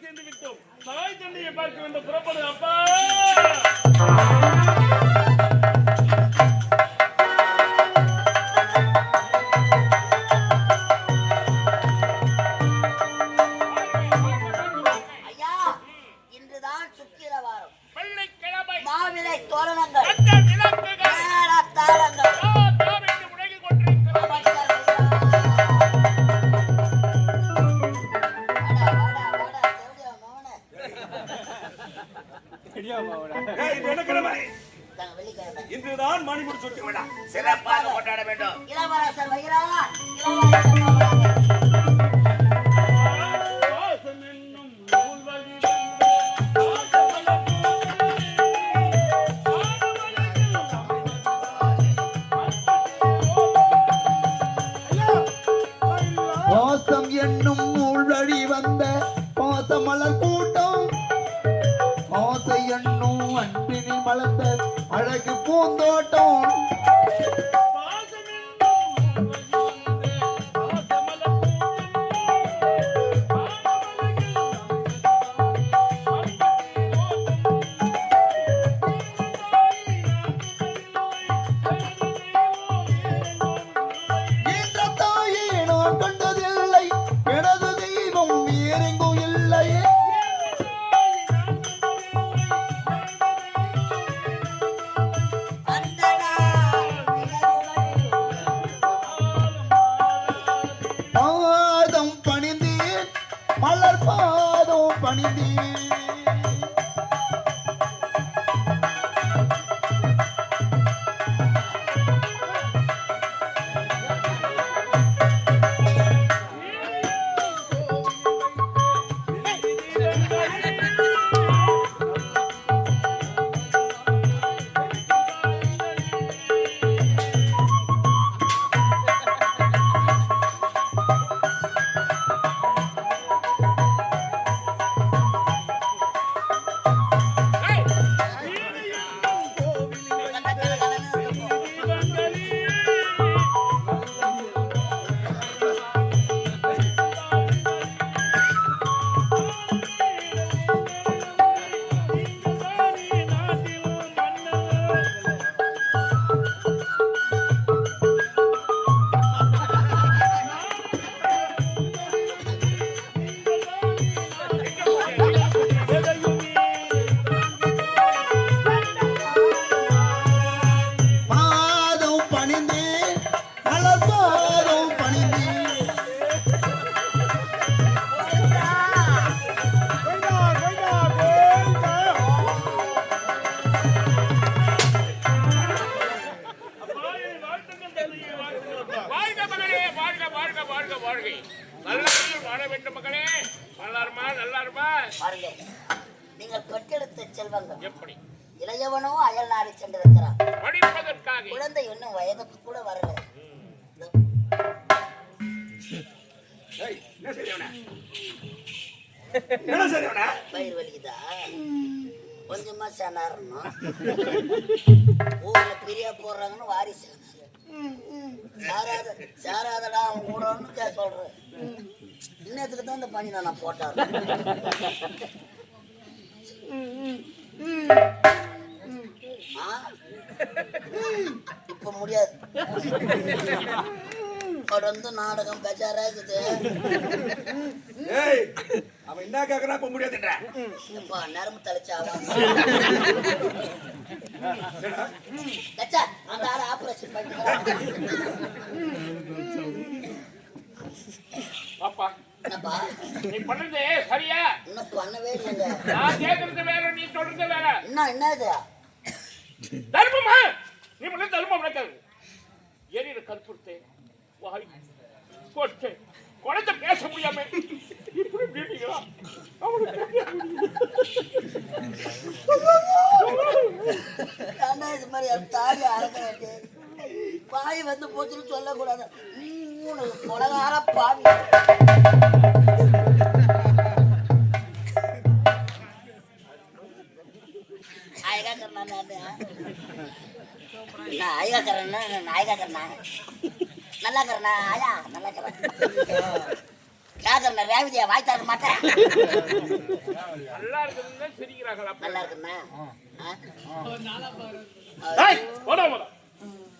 சேர்ந்து விட்டோம். தாய் தந்தையை பார்க்க வேண்டும். புறப்படு அப்பா. ஐயா, இன்றுதான் சுக்கிரவாரம். வெள்ளிக்கிழமை. மாவிலை தோரணங்கள், தாளங்கள் இன்றுதான் மணிமுடி சுட்டி விழா சிறப்பாக கொண்டாட வேண்டும். இளவரசர் வருகிறார். பாசம் என்னும் ஊழ்வழி வந்த பாசமலர் கூட்டம், ஆசை என்னும் அன்பினி மலர்ந்த அழகு பூந்தோட்டம். நீங்கள் பெற்றெடுத்த செல்வங்கள் எப்படி? இளையவனோ அயல் நாடு சென்றிருக்கிறான் படிப்பதற்காக. குழந்தை இன்னும் வயதுக்கு கூட வரல. பயிர் வலிக்குதா? கொஞ்சமா சேனாரணும். ஊர்ல பிரியா போடுறாங்கன்னு வாரி சேராதடா அவன் கூடன்னு சொல்றேன். இன்னத்துக்கு தான் இந்த பணி நான் போட்டாரு. இப்ப முடியாது. தொடர்ந்து நாடகம் பெஜாரா இருக்குது. அவன் என்ன கேக்குறா? இப்ப முடியாதுன்ற நரம்பு தலைச்சாவா அந்த ஆளை ஆபரேஷன் பண்ணி பாப்பா. என்னப்பா நீ பண்ணது சரியா? இன்னும் பண்ணவே இல்லைங்க. நான் கேக்குறது வேற, நீ சொல்றது வேற. என்னது தர்மமா? நீ பண்ண தர்மம் நடக்காது. எரியிற கற்புறுத்தே வாய் கொட்டே குழந்தை பேச முடியாம இப்படி பேசுகிறா. இது மாதிரி தாலி அறக்க வாய் வந்து போச்சுன்னு சொல்லக்கூடாது. கொலகார பாவி. நாயகா கரணா நல்லா கரணா ஆயா நல்லா கரணா யாகர் ரேவதியா வாய் தர மாட்டேன். நல்லா இருக்குதுன்னு சிரிக்கிறாங்களா? நல்லா இருக்குண்ணா.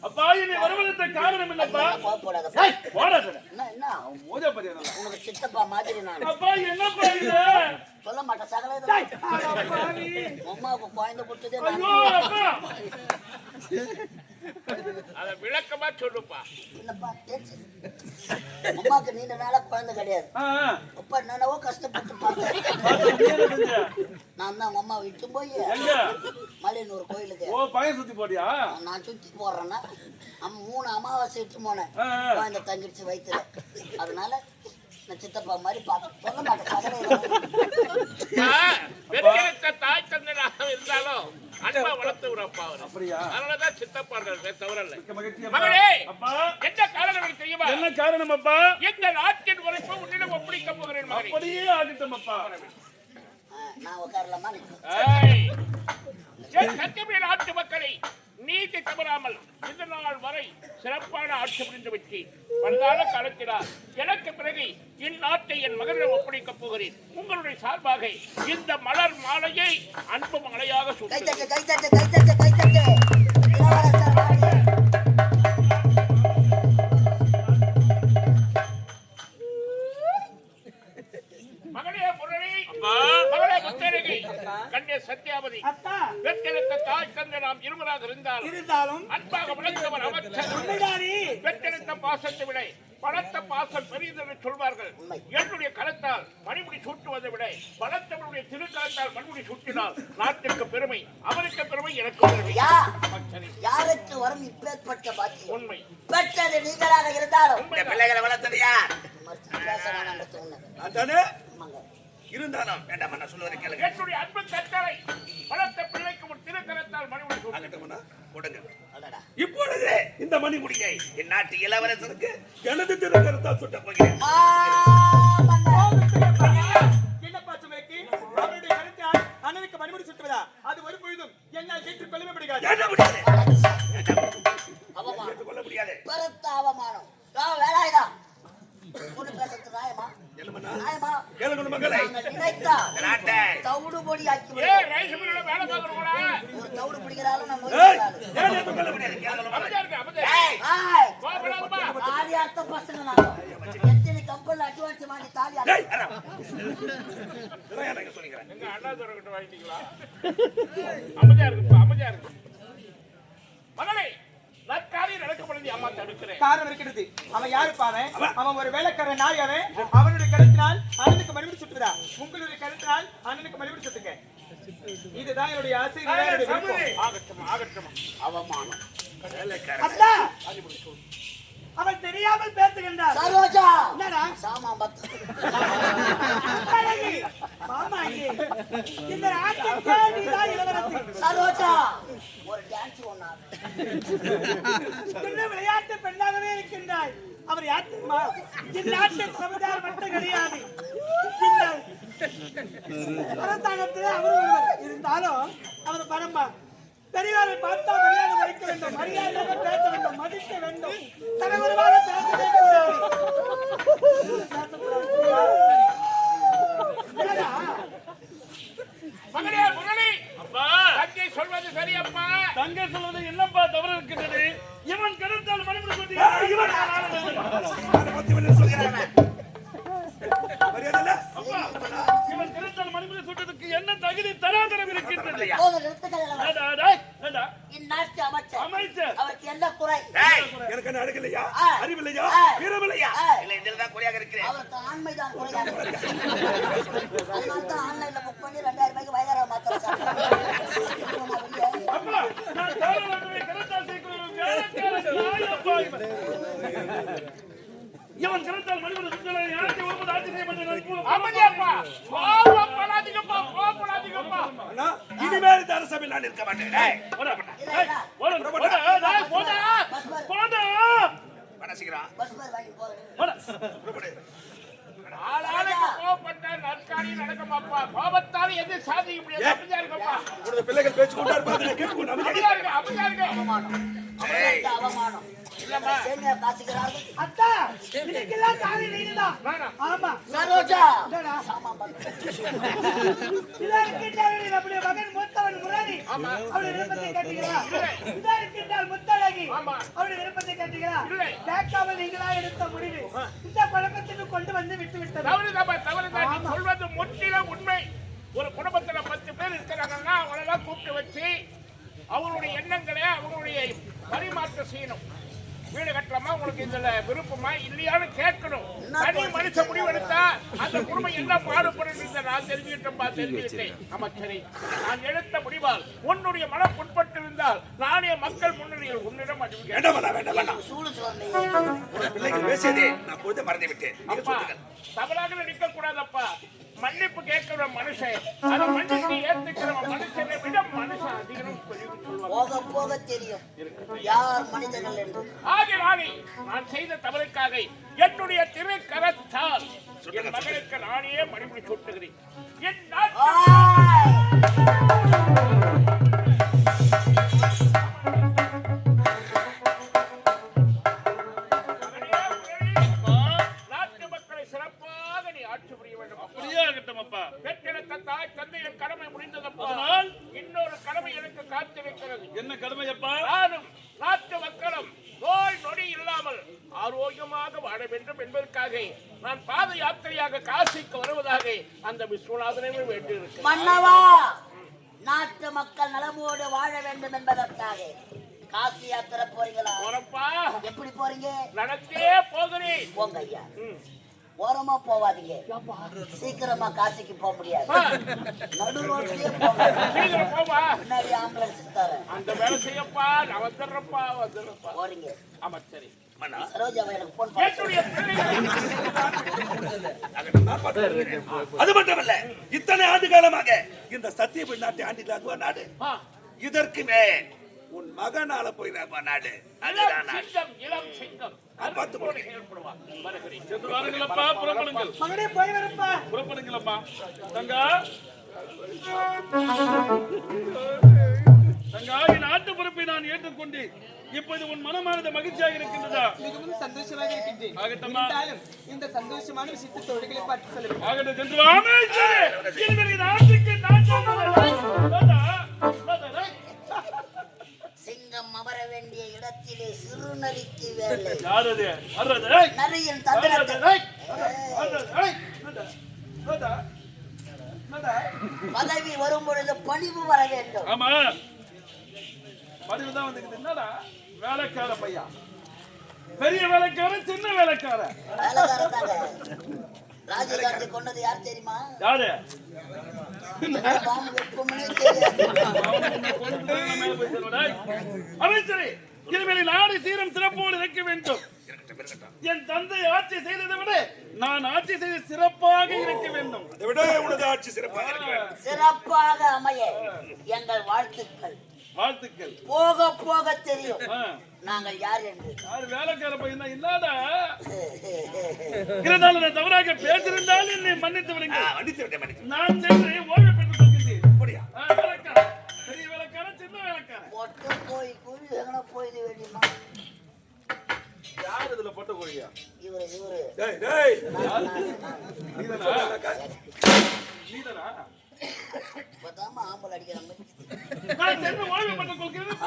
அப்பா இனி வருவதற்கு காரணம் என்னப்பா? போடாத. என்ன உனக்கு சித்தப்பா மாதிரி நான். அப்பா என்னப்பா இது? சொல்ல மாட்டேன் சகல. அம்மாவுக்கு குழந்தை கொடுத்ததே அத விளக்கமா சொல்லுப்பா. இல்லப்பா அம்மாவுக்கு நீண்ட நாளா குழந்தை கிடையாது. அப்பா என்னவோ கஷ்டப்பட்டு பார்த்தேன். நான் தான் அம்மா விட்டு போய் மலையனூர் கோயிலுக்கு பையன் சுத்தி போட்டியா? நான் சுத்தி போடுறேன்னா 3 அமாவாசை இட்டு போனேன் குழந்தை தங்கிடுச்சு வயிற்றுல. அதனால நான் சித்தப்பா மாதிரி சொல்ல மாட்டேன். தாய் தந்தையாக இருந்தாலும் அன்பா வளர்த்து விடப்பா. அதனாலதான் சித்தப்பா தவறல்ல. மகளே, என்ன காரணம் தெரியுமா? என்ன காரணம் அப்பா? இந்த நாட்டின் உழைப்பை உன்னிடம் ஒப்படைக்க போகிறேன். அப்படியே ஆகட்டும் அப்பா. நான் உட்காரலாமா? சத்தியமே நாட்டு மக்களை நீதி தவறாமல் இந்த நாள் வரை சிறப்பான ஆட்சி புரிந்து வச்சு வந்தால காலத்தினால் எனக்கு பிறகு இந்நாட்டை என் மகனிடம் ஒப்படைக்கப் போகிறேன். உங்களுடைய சார்பாக இந்த மலர் மாலையை அன்பு மலையாக மகளே முரளி, மகளே முத்தரகி, கண்ணே சத்யாவதி, பெற்றெடுத்த தாய் தந்தை நாம் இருவராக இருந்தாலும் அன்பாக வளர்ந்தவர் அமைச்சர். பெற்றெடுத்த பாசத்தை விட பலத்த பாசம் பெரியதென்று சொல்வார்கள். என்னுடைய கரத்தால் மணிமுடி சூட்டுவதை விட பலத்தவருடைய திருக்கரத்தால் மணிமுடி சூட்டினால் நாட்டிற்கு பெருமை, அவருக்கு பெருமை, எனக்கு பெருமை. யாருக்கு வரும் இப்பேற்பட்ட பாக்கியம்? உண்மை. பெற்றது நீங்களாக இருந்தாலும் பிள்ளைகளை வளர்த்தது யார்? இருந்தாலும் வேண்டாம் நான் சொல்லுவதை கேளுங்க. என்னுடைய அன்பு கட்டளை பலத்த பிள்ளைக்கு ஒரு திருக்கரத்தால் மணிமுடி கொடுங்க. இப்பொழுது இந்த மணிமுடியை என் நாட்டு இளவரசருக்கு எனது திருக்கரத்தால் சுட்ட போகிறேன். என்னப்பா சுமேக்கி, அவருடைய கருத்தால் அண்ணனுக்கு மணிமுடி சுட்டுவதா? அது ஒரு பொழுதும் என்னால் ஏற்றுக்கொள்ள முடியாது. ஏற்றுக்கொள்ள முடியாது. பெருத்த அவமானம். வேலாயுதம் பேசுறது நியாயமா? நியாயமா? கேளுங்க மக்களை. நினைத்தா நாட்டை தவிடு பொடி ஆக்கி ஒரு தவிடு பிடிக்கிறாலும் நம்ம ஏற்றுக்கொள்ள முடியாது. தாலி அர்த்த பசங்க நான் எத்தனை கப்பல் அட்வான்ஸ் வாங்கி தாலி சொல்லிக்கிறேன். எங்க அண்ணா துறக்கிட்ட வாங்கிட்டீங்களா? அமைதியா இருக்குப்பா, அமைதியா இருக்கு. மகளே, நற்காரியம் நடக்கப்படுது அம்மா தடுக்கிறேன். காரணம் இருக்கிறது. அவன் யாரு பாரு? அவன் ஒரு வேலைக்காரன் நாய். அவனுடைய கருத்தினால் அண்ணனுக்கு மணிமுடி சுட்டுவதா? உங்களுடைய கருத்தினால் அண்ணனுக்கு மணிமுடி சுட்டுங்க. இதுதான் என்னுடைய ஆசை. ஆகட்டும், ஆகட்டும். அவமானம். அவன் தெரியாமல் பேசுகின்றார். சரோஜா என்னடா சாமா பத்து மாமா இந்த நாட்டுக்கு நீதான் இளவரசி. சரோஜா ஒரு டான்ஸ் ஒண்ணா விளையாட்டு பெண்ணாகவே இருக்கின்றாய். அவர் யார் தெரியுமா? இந்நாட்டின் சமுதாயம் மட்டும் கிடையாது. அரசாங்கத்திலே அவர் ஒருவர் இருந்தாலும் அவர் பரம்பா பெரியவரை பார்த்தா மரியாதை வைக்க வேண்டும், மரியாதையாக பேச வேண்டும், மதிக்க வேண்டும், தலைவருமாக பேச வேண்டும். மகளே முரளி, அப்பா தங்கை சொல்வது சரி அப்பா. தங்கை சொல்வது என்னப்பா தவறு இருக்கின்றது? இவன் கருத்தால் மணிமுடி சுட்டி இவன் கருத்தால் மணிமுடி சுட்டதுக்கு என்ன தகுதி தராதரம் இருக்கின்றது? இந்நாட்டு அமைச்சர் அவருக்கு என்ன குறை? எனக்கு என்ன அழகில்லையா, அறிவில்லையா, வீரமில்லையா? இல்லை, இதில் தான் குறையாக இருக்கிறேன். அவருக்கு ஆண்மைதான் குறையாக இருக்கு. அதனால தான் ஆன்லைன்ல புக் பண்ணி 2000 ரூபாய்க்கு வயதார மாத்திரம் இவன் கருத்தால் மணிமுடி சுட்டலை யாருக்கு ஒருபது ஆட்சி செய்யப்பட்ட அமைதியாப்பா. கோபப்படாதீங்கப்பா, கோபப்படாதீங்கப்பா. இனிமேல் இந்த அரசமையில் நான் இருக்க மாட்டேன். கோபத்தால் எது சாதிக்க முடியாது. பிள்ளைகள் பேச்சு கொண்டாரு அவமானம். என்னம்மா? சேமியா காசுக்கிறார்கள். அத்தா இன்னைக்கெல்லாம் காலை நீங்கதான். நானா? ஆமா சரோஜா என்னடா? சாமான் பண்ணு. இதா இருக்கின்றாள் நம்முடைய மகன் மூத்தவன் முராரி. அவருடைய விருப்பத்தை கேட்டீங்களா? இதா இருக்கின்றாள் முத்தழகி. ஆமா. அவருடைய விருப்பத்தை கேட்டீங்களா? இல்லை. கேட்காமல் நீங்களா எடுத்த முடிவு இந்த பழக்கத்துக்கு கொண்டு வந்து விட்டு விட்டது. தவறுதாம்மா, தவறுதான். நீ சொல்வது முற்றிலும் உண்மை. ஒரு குடும்பத்துல 10 பேர் இருக்கிறாங்கன்னா அவங்களெல்லாம் கூப்பிட்டு வச்சு அவங்களுடைய எண்ணங்களை அவங்களுடைய பரிமாற்றம் செய்யணும். வீடு கட்டலாமா, உங்களுக்கு இதுல விருப்பமா இல்லையான்னு கேட்கணும். தனி மனுஷ முடிவெடுத்தா அந்த குடும்பம் என்ன பாடுபடும் நான் தெரிஞ்சுக்கிட்டேன். அமைச்சரே, நான் எடுத்த முடிவால் உன்னுடைய மனம் புட்பட்டு இருந்தால் நானே மக்கள் முன்னணியில் உன்னிடம் வேண்டாம் சூடு சொல்லலையே. பிள்ளைக்கு பேசியதே நான் பொழுது மறந்து விட்டேன். நீங்க சொல்லுங்கள். தவறாக நிற்க கூடாதப்பா. மன்னிப்பு கேட்கிற மனுஷன் அதை மன்னிப்பு ஏத்துக்கிற மனுஷனை விட மனுஷன் அதிகம் போக போக தெரியும் யார் மனிதர்கள் என்று. ஆகினாலே நான் செய்த தவறுக்காக என்னுடைய திருக்கரத்தால் என் மகனுக்கு நானே மணிமுடி சூட்டுகிறேன். என் நாட்டு மக்களை சிறப்பாக நீ ஆட்சி புரிய வேண்டும். பெற்றெடுத்த தாய் தந்தையின் கடமை முடிந்ததப்பா. இன்னொரு கடமை எனக்கு காத்திருக்கிறது. என்ன கடமையப்பா? நானும் நாட்டு மக்களும் நோய் நொடி இல்லாமல் ஆரோக்கியமாக வாழ வேண்டும் என்பதற்காக நான் பாத யாத்திரையாக காசிக்கு வருவதாக அந்த விஸ்வநாதனை வேண்டியிருக்கிறேன். மன்னவா, நாட்டு மக்கள் நலமோடு வாழ வேண்டும் என்பதற்காக காசி யாத்திரை போறீங்களா? போறப்பா. எப்படி போறீங்க? நடத்தே போகிறேன். போங்க ஐயா. ஓரமா போவாதீங்க. சீக்கிரமா காசிக்கு போக முடியாது. நடு ரோட்லயே போங்க. சீக்கிரம் போவா. முன்னாடி ஆம்புலன்ஸ் தரேன். அந்த வேலை செய்யப்பா. நான் வந்துடுறப்பா. போறீங்க. ஆமா சரி. சரோஜாவை எனக்கு போன் என்னுடைய பிள்ளைகள் அது மட்டுமல்ல, இத்தனை ஆண்டு காலமாக இந்த சத்தியபுரி நாட்டை ஆண்டில் நாடு. இதற்கு மேல் உன் மகனால போயிருப்பா நாடு. அதுதான் நாடு. இளம் சிங்கம் பார்த்து போடு. செயல்படுவான். சென்று வாருங்களப்பா, புறப்படுங்கள். மகனே போய் வரப்பா. புறப்படுங்களப்பா. தங்கா தங்கா, என் நாட்டு பொறுப்பை நான் ஏற்றுக்கொண்டு இப்போது உன் மனமானது மகிழ்ச்சியாக இருக்கின்றதா? மிகவும் சந்தோஷமாக இருக்கின்றேன். ஆகட்டமா? இந்த சந்தோஷமான விஷயத்தை தொழில்களை பார்த்து சொல்லுங்கள். ஆகட்டும், சென்று வா. இனிமேல் நாட்டுக்கு சிங்கம் அமர வேண்டிய இடத்திலே சிறுநரிக்கு வேலை. யாரது? வர்றது? நரியின் தந்திரத்தை பதவி வரும் பொழுது பணிவு வர வேண்டும். ஆமா, பதிவுதான் வந்துக்குது. என்னடா வேலைக்கார பையா? பெரிய வேலைக்காரன், சின்ன வேலைக்காரன். வேலைக்காரன் தாங்க. ராஜீவ்காந்தி கொண்டது யார் தெரியுமா? யாரு? பாம்பு வெப்பம்னே தெரியாது. அமைச்சரே, இனிமேல் நாடு சீரம் சிறப்போடு இருக்க வேண்டும். என் தந்தை ஆட்சி செய்ததை விட நான் ஆட்சி செய்த சிறப்பாக இருக்க வேண்டும். அதை விட உனது ஆட்சி சிறப்பாக இருக்க வேண்டும். சிறப்பாக அமைய எங்கள் வாழ்த்துக்கள். வாழ்த்துக்கள். போக போக தெரியும் நாங்கள் யார் என்று. யாரு வேலைக்கார பையன்? இல்லாத இருந்தாலும் நான் தவறாக பேசியிருந்தாலும் என்னை மன்னித்து விடுங்க. நான் சென்று ஓய்வு பெற்று கொள்கிறேன். அப்படியா? வேலைக்காரன், பெரிய வேலைக்காரன், சின்ன வேலைக்காரன். ஒட்டு போய் குழி எங்கன போயிட வேண்டியமா? யார் இதுல போட்ட கோழியா? இவரு டேய் டேய், நீதானா? இப்பதாம ஆம்பல் அடிக்கிற மாதிரி. நான் சென்று ஓய்வு பெற்று கொள்கிறேன்.